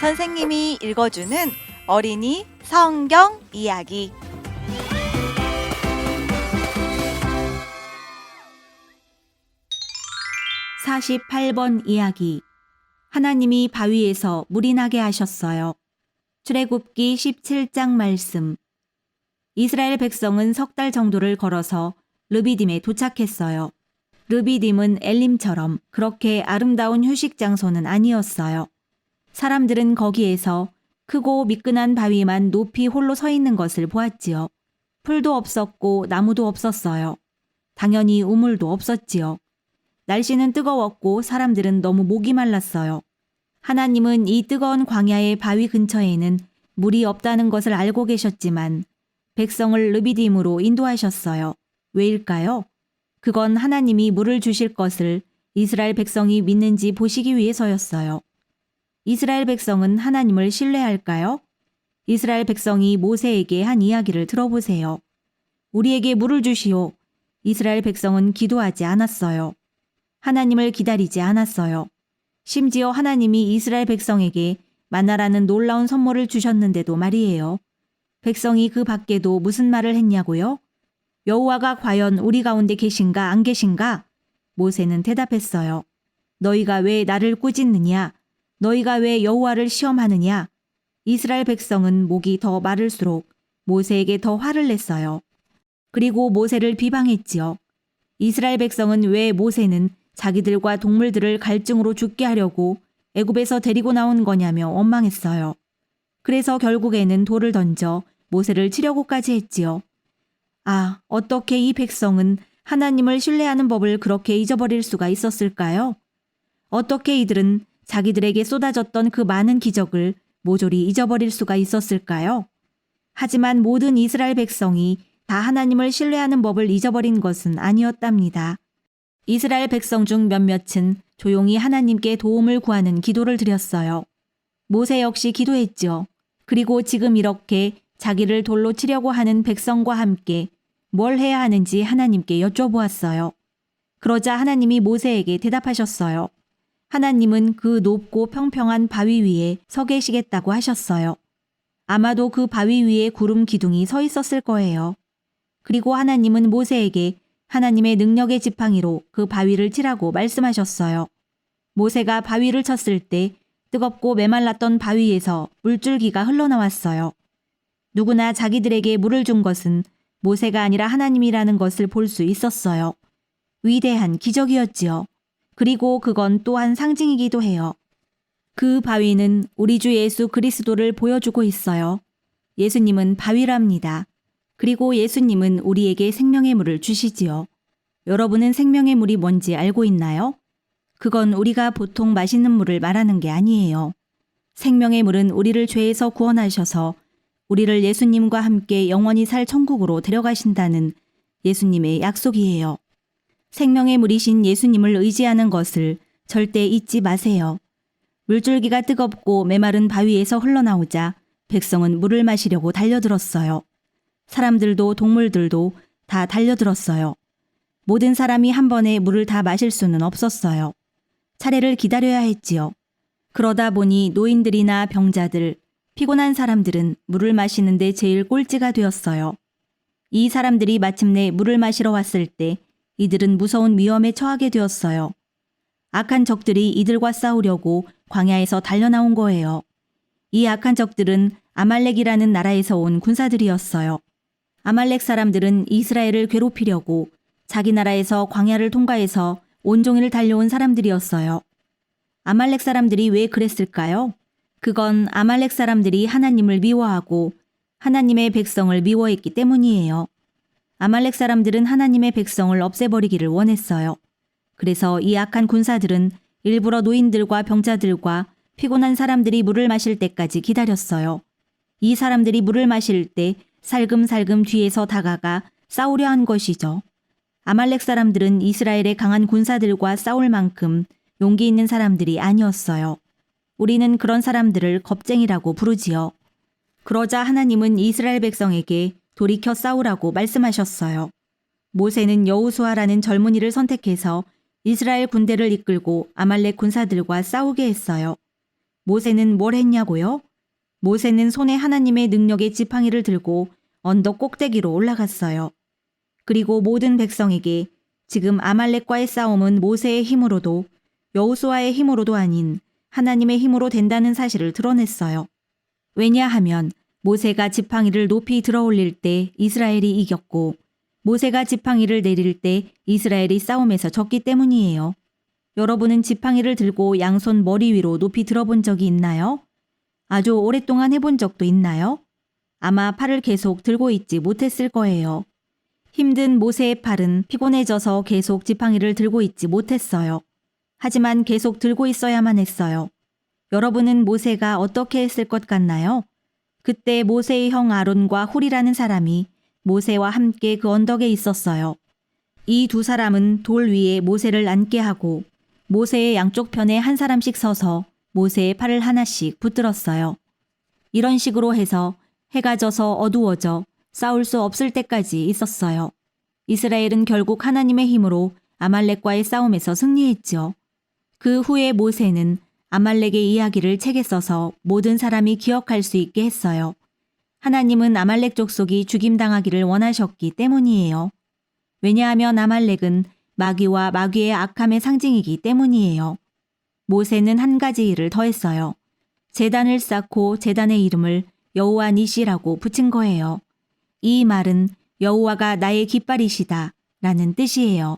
선생님이 읽어주는 어린이 성경 이야기. (48번) 이야기. 하나님이 바위에서 물이 나게 하셨어요. 출애굽기 17장 말씀. 이스라엘 백성은 석 달 정도를 걸어서 르비딤에 도착했어요. 르비딤은 엘림처럼 그렇게 아름다운 휴식 장소는 아니었어요. 사람들은 거기에서 크고 미끈한 바위만 높이 홀로 서 있는 것을 보았지요. 풀도 없었고 나무도 없었어요. 당연히 우물도 없었지요. 날씨는 뜨거웠고 사람들은 너무 목이 말랐어요. 하나님은 이 뜨거운 광야의 바위 근처에는 물이 없다는 것을 알고 계셨지만 백성을 르비딤으로 인도하셨어요. 왜일까요? 그건 하나님이 물을 주실 것을 이스라엘 백성이 믿는지 보시기 위해서였어요. 이스라엘 백성은 하나님을 신뢰할까요? 이스라엘 백성이 모세에게 한 이야기를 들어보세요. 우리에게 물을 주시오. 이스라엘 백성은 기도하지 않았어요. 하나님을 기다리지 않았어요. 심지어 하나님이 이스라엘 백성에게 만나라는 놀라운 선물을 주셨는데도 말이에요. 백성이 그 밖에도 무슨 말을 했냐고요? 여호와가 과연 우리 가운데 계신가 안 계신가? 모세는 대답했어요. 너희가 왜 나를 꾸짖느냐? 너희가 왜 여호와를 시험하느냐? 이스라엘 백성은 목이 더 마를수록 모세에게 더 화를 냈어요. 그리고 모세를 비방했지요. 이스라엘 백성은 왜 모세는 자기들과 동물들을 갈증으로 죽게 하려고 애굽에서 데리고 나온 거냐며 원망했어요. 그래서 결국에는 돌을 던져 모세를 치려고까지 했지요. 아, 어떻게 이 백성은 하나님을 신뢰하는 법을 그렇게 잊어버릴 수가 있었을까요? 어떻게 이들은 자기들에게 쏟아졌던 그 많은 기적을 모조리 잊어버릴 수가 있었을까요? 하지만 모든 이스라엘 백성이 다 하나님을 신뢰하는 법을 잊어버린 것은 아니었답니다. 이스라엘 백성 중 몇몇은 조용히 하나님께 도움을 구하는 기도를 드렸어요. 모세 역시 기도했죠. 그리고 지금 이렇게 자기를 돌로 치려고 하는 백성과 함께 뭘 해야 하는지 하나님께 여쭤보았어요. 그러자 하나님이 모세에게 대답하셨어요. 하나님은 그 높고 평평한 바위 위에 서 계시겠다고 하셨어요. 아마도 그 바위 위에 구름 기둥이 서 있었을 거예요. 그리고 하나님은 모세에게 하나님의 능력의 지팡이로 그 바위를 치라고 말씀하셨어요. 모세가 바위를 쳤을 때 뜨겁고 메말랐던 바위에서 물줄기가 흘러나왔어요. 누구나 자기들에게 물을 준 것은 모세가 아니라 하나님이라는 것을 볼 수 있었어요. 위대한 기적이었지요. 그리고 그건 또한 상징이기도 해요. 그 바위는 우리 주 예수 그리스도를 보여주고 있어요. 예수님은 바위랍니다. 그리고 예수님은 우리에게 생명의 물을 주시지요. 여러분은 생명의 물이 뭔지 알고 있나요? 그건 우리가 보통 마시는 물을 말하는 게 아니에요. 생명의 물은 우리를 죄에서 구원하셔서 우리를 예수님과 함께 영원히 살 천국으로 데려가신다는 예수님의 약속이에요. 생명의 물이신 예수님을 의지하는 것을 절대 잊지 마세요. 물줄기가 뜨겁고 메마른 바위에서 흘러나오자 백성은 물을 마시려고 달려들었어요. 사람들도 동물들도 다 달려들었어요. 모든 사람이 한 번에 물을 다 마실 수는 없었어요. 차례를 기다려야 했지요. 그러다 보니 노인들이나 병자들, 피곤한 사람들은 물을 마시는데 제일 꼴찌가 되었어요. 이 사람들이 마침내 물을 마시러 왔을 때 이들은 무서운 위험에 처하게 되었어요. 악한 적들이 이들과 싸우려고 광야에서 달려나온 거예요. 이 악한 적들은 아말렉이라는 나라에서 온 군사들이었어요. 아말렉 사람들은 이스라엘을 괴롭히려고 자기 나라에서 광야를 통과해서 온종일 달려온 사람들이었어요. 아말렉 사람들이 왜 그랬을까요? 그건 아말렉 사람들이 하나님을 미워하고 하나님의 백성을 미워했기 때문이에요. 아말렉 사람들은 하나님의 백성을 없애버리기를 원했어요. 그래서 이 악한 군사들은 일부러 노인들과 병자들과 피곤한 사람들이 물을 마실 때까지 기다렸어요. 이 사람들이 물을 마실 때 살금살금 뒤에서 다가가 싸우려 한 것이죠. 아말렉 사람들은 이스라엘의 강한 군사들과 싸울 만큼 용기 있는 사람들이 아니었어요. 우리는 그런 사람들을 겁쟁이라고 부르지요. 그러자 하나님은 이스라엘 백성에게 돌이켜 싸우라고 말씀하셨어요. 모세는 여호수아라는 젊은이를 선택해서 이스라엘 군대를 이끌고 아말렉 군사들과 싸우게 했어요. 모세는 뭘 했냐고요? 모세는 손에 하나님의 능력의 지팡이를 들고 언덕 꼭대기로 올라갔어요. 그리고 모든 백성에게 지금 아말렉과의 싸움은 모세의 힘으로도 여호수아의 힘으로도 아닌 하나님의 힘으로 된다는 사실을 드러냈어요. 왜냐하면 모세가 지팡이를 높이 들어올릴 때 이스라엘이 이겼고 모세가 지팡이를 내릴 때 이스라엘이 싸움에서 졌기 때문이에요. 여러분은 지팡이를 들고 양손 머리 위로 높이 들어본 적이 있나요? 아주 오랫동안 해본 적도 있나요? 아마 팔을 계속 들고 있지 못했을 거예요. 힘든 모세의 팔은 피곤해져서 계속 지팡이를 들고 있지 못했어요. 하지만 계속 들고 있어야만 했어요. 여러분은 모세가 어떻게 했을 것 같나요? 그때 모세의 형 아론과 훌이라는 사람이 모세와 함께 그 언덕에 있었어요. 이 두 사람은 돌 위에 모세를 앉게 하고 모세의 양쪽 편에 한 사람씩 서서 모세의 팔을 하나씩 붙들었어요. 이런 식으로 해서 해가 져서 어두워져 싸울 수 없을 때까지 있었어요. 이스라엘은 결국 하나님의 힘으로 아말렉과의 싸움에서 승리했죠. 그 후에 모세는 아말렉의 이야기를 책에 써서 모든 사람이 기억할 수 있게 했어요. 하나님은 아말렉 족속이 죽임당하기를 원하셨기 때문이에요. 왜냐하면 아말렉은 마귀와 마귀의 악함의 상징이기 때문이에요. 모세는 한 가지 일을 더 했어요. 제단을 쌓고 제단의 이름을 여호와 니시라고 붙인 거예요. 이 말은 여호와가 나의 깃발이시다 라는 뜻이에요.